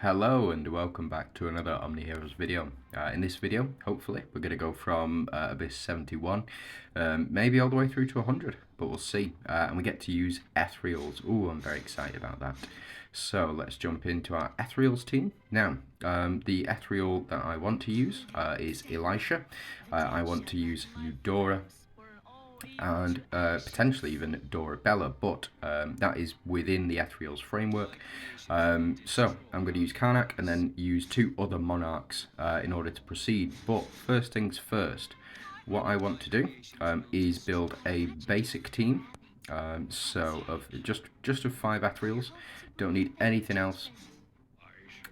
Hello and welcome back to another OMNIHEROES video. In this video, hopefully, we're going to go from Abyss 71, maybe all the way through to 100, but we'll see. And we get to use Ethereals. Ooh, I'm very excited about that. So let's jump into our Ethereals team. Now, the Ethereal that I want to use is Elisha. I want to use Eudora and potentially even Dorabella, but that is within the Ethereals framework. So I'm going to use Karnak and then use two other monarchs in order to proceed. But first things first, what I want to do is build a basic team. So of just of 5 Ethereals, don't need anything else.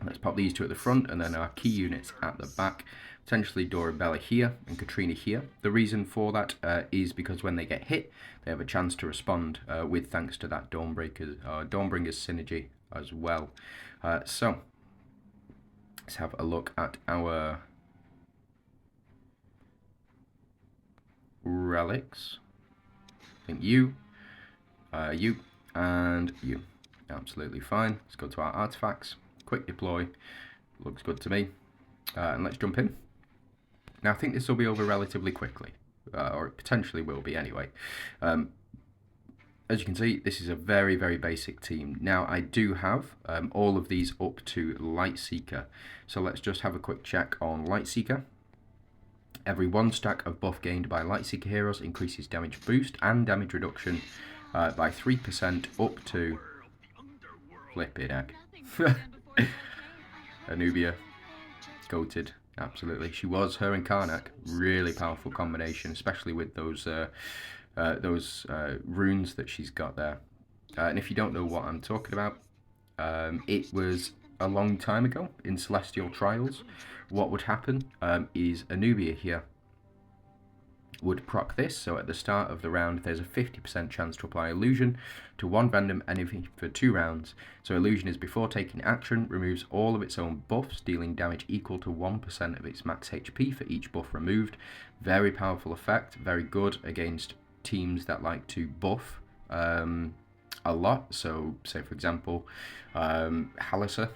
Let's pop these two at the front and then our key units at the back. Potentially Dorabella here and Katrina here. The reason for that is because when they get hit, they have a chance to respond with thanks to that Dawnbringer's synergy as well. So let's have a look at our relics. I think you, and you. Absolutely fine. Let's go to our artifacts. Quick deploy. Looks good to me. And let's jump in. Now I think this will be over relatively quickly, or it potentially will be anyway. As you can see, this is a very, very basic team. Now I do have all of these up to Lightseeker. So let's just have a quick check on Lightseeker. Every 1 stack of buff gained by Lightseeker heroes increases damage boost and damage reduction by 3% up to... Flippin' heck. Anubia. Goated. Absolutely. She was, her and Karnak, really powerful combination, especially with those runes that she's got there. And if you don't know what I'm talking about, it was a long time ago in Celestial Trials. What would happen is Anubia here would proc this, so at the start of the round there's a 50% chance to apply illusion to 1 random enemy for 2 rounds. So illusion is before taking action, removes all of its own buffs, dealing damage equal to 1% of its max HP for each buff removed. Very powerful effect, very good against teams that like to buff a lot. So say for example Halissa,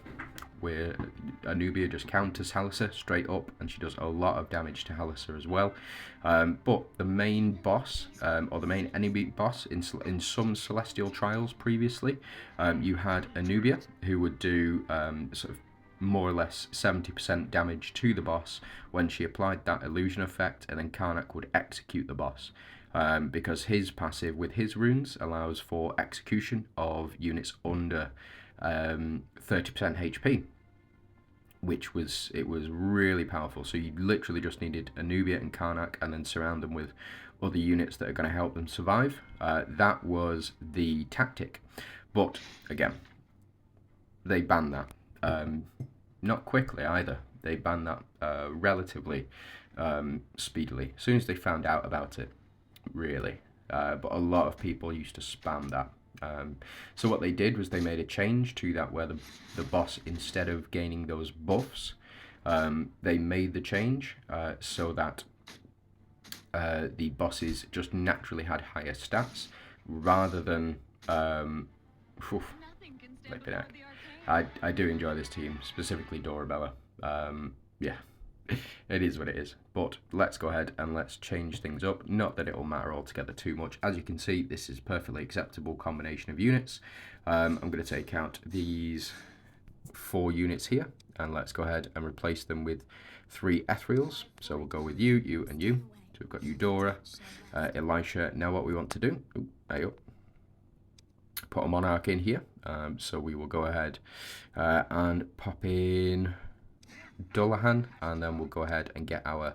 where Anubia just counters Halissa straight up, and she does a lot of damage to Halissa as well. But the main boss, or the main enemy boss in some Celestial Trials previously, you had Anubia, who would do sort of more or less 70% damage to the boss when she applied that illusion effect, and then Karnak would execute the boss. Because his passive with his runes allows for execution of units under 30% HP, which was really powerful. So you literally just needed Anubia and Karnak and then surround them with other units that are going to help them survive. That was the tactic, but again, they banned that. Not quickly either. They banned that relatively speedily, as soon as they found out about it, really. But a lot of people used to spam that. So what they did was they made a change to that, where the boss, instead of gaining those buffs, they made the change so that the bosses just naturally had higher stats, rather than I do enjoy this team, specifically Dorabella. Yeah, it is what it is. But let's go ahead and let's change things up. Not that it will matter altogether too much. As you can see, this is a perfectly acceptable combination of units. I'm going to take out these 4 units here, and let's go ahead and replace them with 3 Ethereals. So we'll go with you, you, and you. So we've got Eudora, Elisha. Now what we want to do, put a monarch in here. So we will go ahead and pop in Dullahan, and then we'll go ahead and get our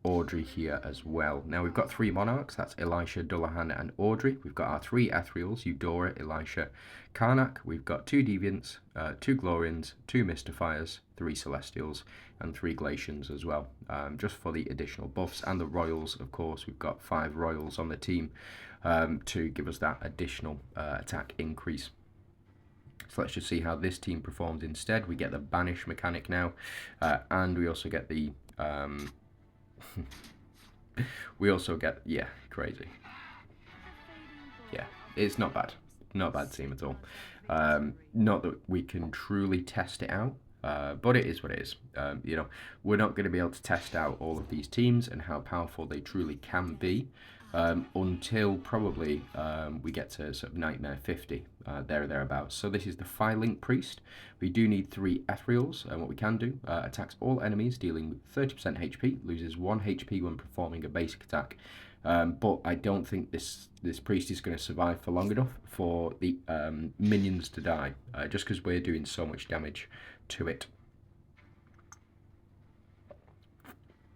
Audrey here as well. Now we've got 3 monarchs, that's Elisha, Dullahan, and Audrey. We've got our 3 Ethereals, Eudora, Elisha, Karnak. We've got 2 Deviants, 2 Glorians, 2 Mystifiers, 3 Celestials, and 3 Glacians as well, just for the additional buffs. And the Royals, of course, we've got 5 Royals on the team to give us that additional attack increase. So let's just see how this team performs instead. We get the banish mechanic now, and we also get the yeah, crazy. Yeah, it's not bad. Not a bad team at all. Not that we can truly test it out, but it is what it is. You know, we're not going to be able to test out all of these teams and how powerful they truly can be until probably we get to sort of Nightmare 50, there or thereabouts. So this is the Firelink Priest. We do need 3 Ethereals, and what we can do, attacks all enemies dealing 30% HP, loses 1 HP when performing a basic attack. But I don't think this priest is going to survive for long enough for the minions to die, just because we're doing so much damage to it.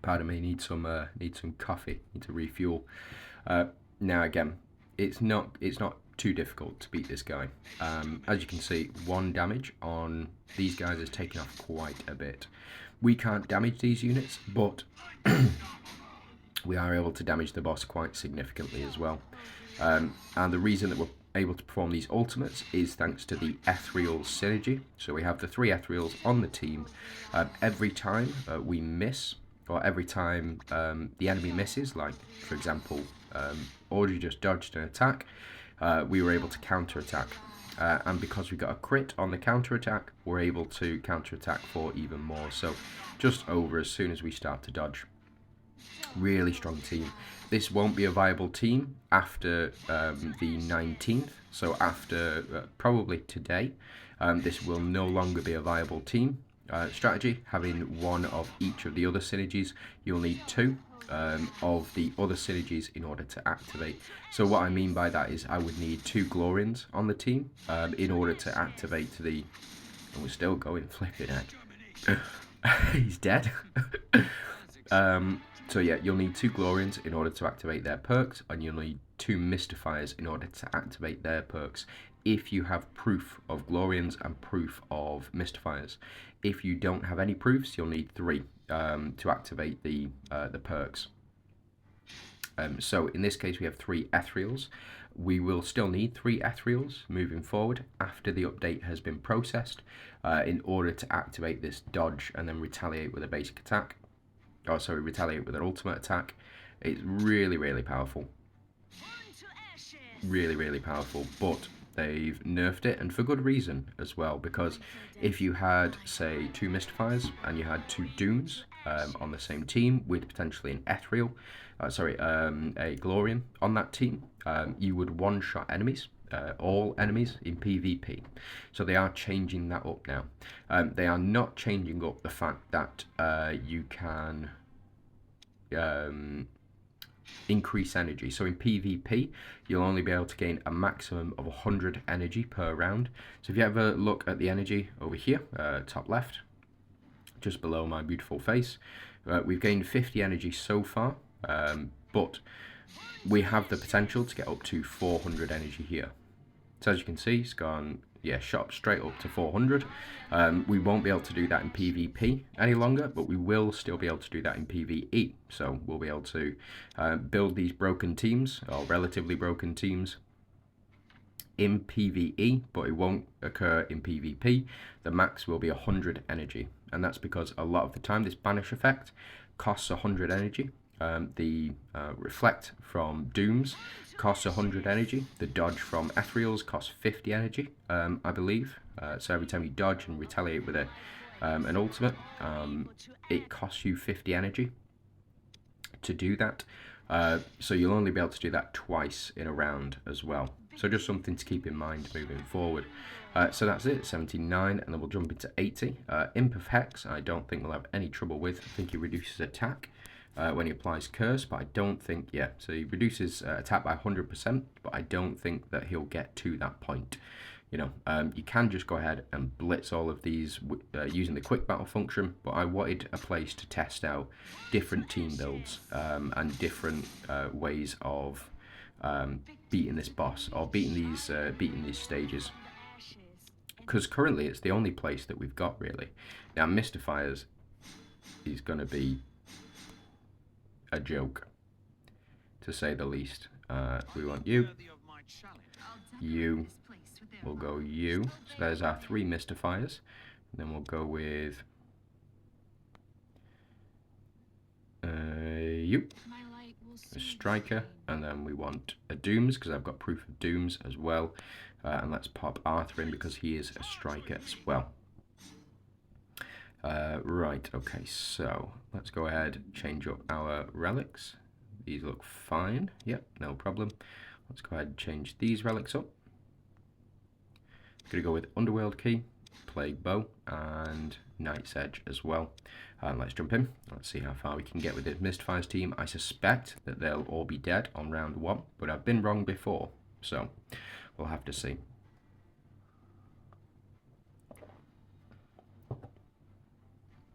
Pardon me, need some coffee, need to refuel. Now again, it's not too difficult to beat this guy. As you can see, 1 damage on these guys has taken off quite a bit. We can't damage these units, but we are able to damage the boss quite significantly as well. And the reason that we're able to perform these ultimates is thanks to the ethereal synergy. So we have the 3 ethereals on the team. Every time we miss, or every time the enemy misses, like for example, Audrey just dodged an attack, we were able to counter-attack. And because we got a crit on the counter-attack, we're able to counter-attack for even more. So just over as soon as we start to dodge. Really strong team. This won't be a viable team after the 19th, so after probably today. This will no longer be a viable team strategy. Having 1 of each of the other synergies, you'll need 2 of the other synergies in order to activate. So what I mean by that is I would need 2 Glorians on the team in order to activate the... And we're still going, flipping heck. He's dead. So yeah, you'll need 2 Glorians in order to activate their perks, and you'll need 2 Mystifiers in order to activate their perks, if you have proof of Glorians and proof of Mystifiers. If you don't have any proofs, you'll need 3 to activate the perks. So in this case we have 3 Ethereals. We will still need 3 Ethereals moving forward after the update has been processed in order to activate this dodge and then retaliate with a basic attack. Oh, sorry, retaliate with an ultimate attack. It's really, really powerful. Really, really powerful. But they've nerfed it, and for good reason as well, because if you had, say, 2 Mystifiers and you had 2 Dooms on the same team with potentially an Ethereal, a Glorian on that team, you would one-shot enemies. All enemies in PvP. So they are changing that up now. They are not changing up the fact that you can increase energy. So in PvP, you'll only be able to gain a maximum of 100 energy per round. So if you ever look at the energy over here, top left, just below my beautiful face, we've gained 50 energy so far, but we have the potential to get up to 400 energy here. So as you can see, it's gone, yeah, shot up straight up to 400. We won't be able to do that in PvP any longer, but we will still be able to do that in PvE. So we'll be able to build these broken teams, or relatively broken teams, in PvE, but it won't occur in PvP. The max will be 100 energy, and that's because a lot of the time this banish effect costs 100 energy. The reflect from Dooms costs 100 energy. The dodge from Ethereals costs 50 energy, I believe. So every time you dodge and retaliate with an ultimate, it costs you 50 energy to do that. So you'll only be able to do that twice in a round as well. So just something to keep in mind moving forward. So that's it, 79, and then we'll jump into 80. Imp of Hex, I don't think we'll have any trouble with. I think he reduces attack when he applies Curse, but I don't think, yeah, so he reduces attack by 100%, but I don't think that he'll get to that point. You know, you can just go ahead and blitz all of these using the quick battle function, but I wanted a place to test out different team builds and different ways of beating this boss, or beating these stages. Because currently it's the only place that we've got, really. Now, Mystifiers is going to be a joke, to say the least. We want you. You. We'll go you. So there's our 3 Mystifiers. And then we'll go with you. A Striker. And then we want a Dooms, because I've got proof of Dooms as well. And let's pop Arthur in because he is a striker as well. Right, okay, so let's go ahead, change up our relics. These look fine. Yep, no problem. Let's go ahead and change these relics up. Gonna go with Underworld Key, Plague Bow, and Night's Edge as well. And let's jump in. Let's see how far we can get with this Mistfire's team. I suspect that they'll all be dead on round 1, but I've been wrong before, so we'll have to see.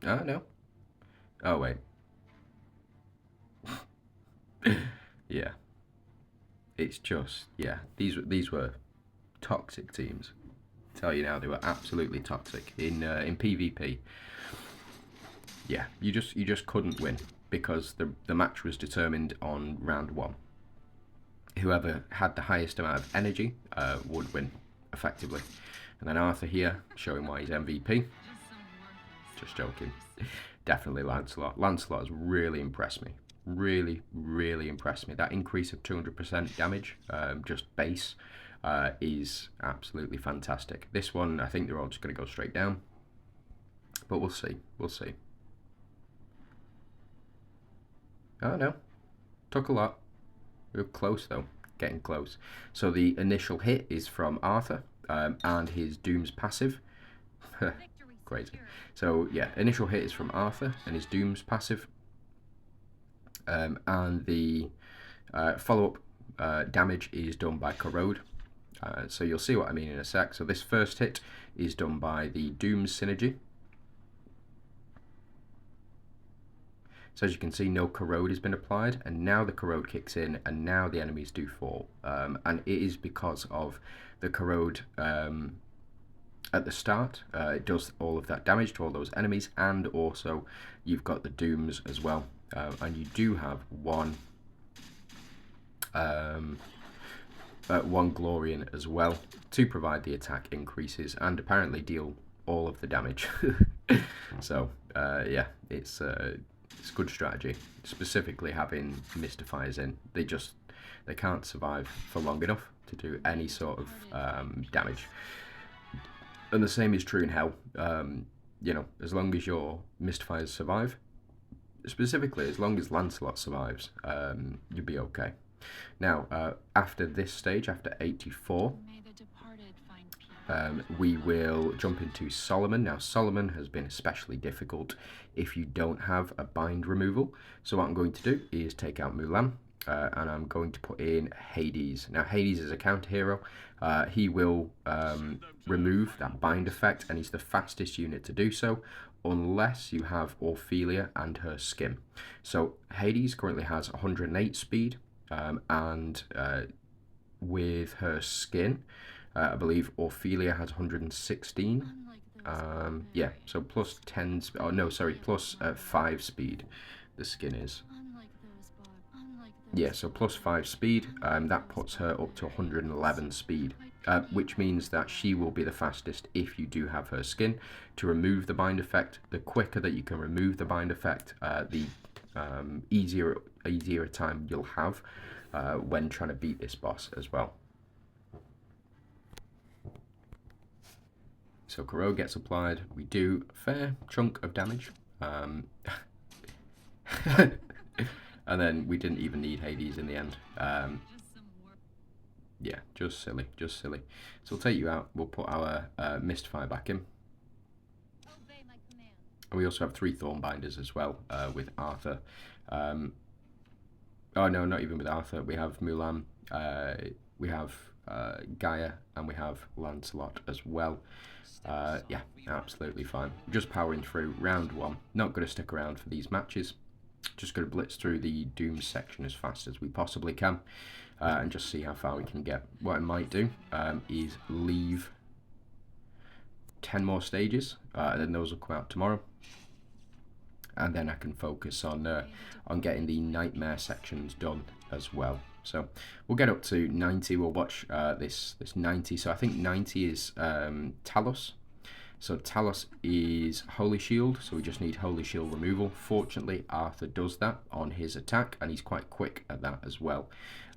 Oh, no. Oh, wait. Yeah. It's just, yeah, these were toxic teams. I tell you now, they were absolutely toxic in PvP. Yeah, you just couldn't win because the match was determined on round 1. Whoever had the highest amount of energy would win effectively. And then Arthur here showing why he's MVP. Just joking. Definitely Lancelot. Lancelot has really impressed me. Really, really impressed me. That increase of 200% damage, just base, is absolutely fantastic. This one, I think they're all just going to go straight down. But we'll see. We'll see. Oh, no. Took a lot. We were close, though. Getting close. So the initial hit is from Arthur, and his Doom's passive. Crazy. So, yeah, initial hit is from Arthur and his Doom's passive. And the follow-up damage is done by Corrode. So you'll see what I mean in a sec. So this first hit is done by the Doom's synergy. So as you can see, no Corrode has been applied, and now the Corrode kicks in, and now the enemies do fall. And it is because of the Corrode at the start. It does all of that damage to all those enemies, and also you've got the Dooms as well. And you do have one Glorian as well to provide the attack increases and apparently deal all of the damage. So yeah, it's good strategy. Specifically having Mystifiers in, they can't survive for long enough to do any sort of damage. And the same is true in Hell. You know, as long as your Mystifiers survive, specifically as long as Lancelot survives, you'll be okay. Now, after this stage, after 84, we will jump into Solomon. Now, Solomon has been especially difficult if you don't have a bind removal. So what I'm going to do is take out Mulan, and I'm going to put in Hades. Now, Hades is a counter hero. He will remove that bind effect, and he's the fastest unit to do so, unless you have Ophelia and her skin. So Hades currently has 108 speed, and with her skin, I believe Ophelia has 116. Yeah, so plus 10, oh no, sorry, plus 5 speed, the skin is. Yeah, so plus 5 speed, that puts her up to 111 speed, which means that she will be the fastest if you do have her skin. To remove the bind effect, the quicker that you can remove the bind effect, the easier a time you'll have when trying to beat this boss as well. So Corrode gets applied. We do a fair chunk of damage. And then we didn't even need Hades in the end. Yeah, just silly, just silly. So we'll take you out. We'll put our Mystifier back in. And we also have 3 Thornbinders as well with Arthur. Oh no, not even with Arthur. We have Mulan, we have Gaia, and we have Lancelot as well. Yeah, absolutely fine. Just powering through round 1. Not going to stick around for these matches. Just going to blitz through the Doom section as fast as we possibly can, and just see how far we can get. What I might do is leave 10 more stages, and then those will come out tomorrow, and then I can focus on getting the Nightmare sections done as well. So we'll get up to 90. We'll watch this 90. So I think 90 is Talos, So Talos is Holy Shield, so we just need Holy Shield removal. Fortunately, Arthur does that on his attack, and he's quite quick at that as well.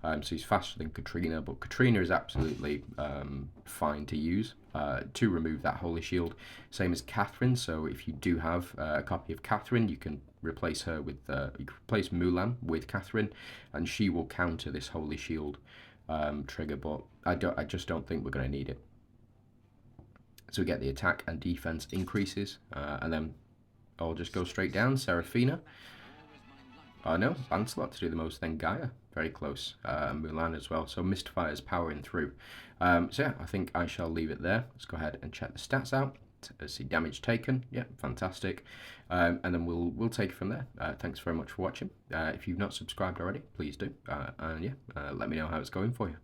So he's faster than Katrina, but Katrina is absolutely fine to use to remove that Holy Shield. Same as Catherine, so if you do have a copy of Catherine, you can replace her with, you can replace Mulan with Catherine, and she will counter this Holy Shield trigger, but I just don't think we're going to need it. So we get the attack and defense increases, and then I'll just go straight down. Seraphina. Oh no, Lancelot to do the most, then Gaia. Very close. Mulan as well. So Mystifire's powering through. So yeah, I think I shall leave it there. Let's go ahead and check the stats out. See damage taken. Yeah, fantastic. And then we'll take it from there. Thanks very much for watching. If you've not subscribed already, please do. And yeah, let me know how it's going for you.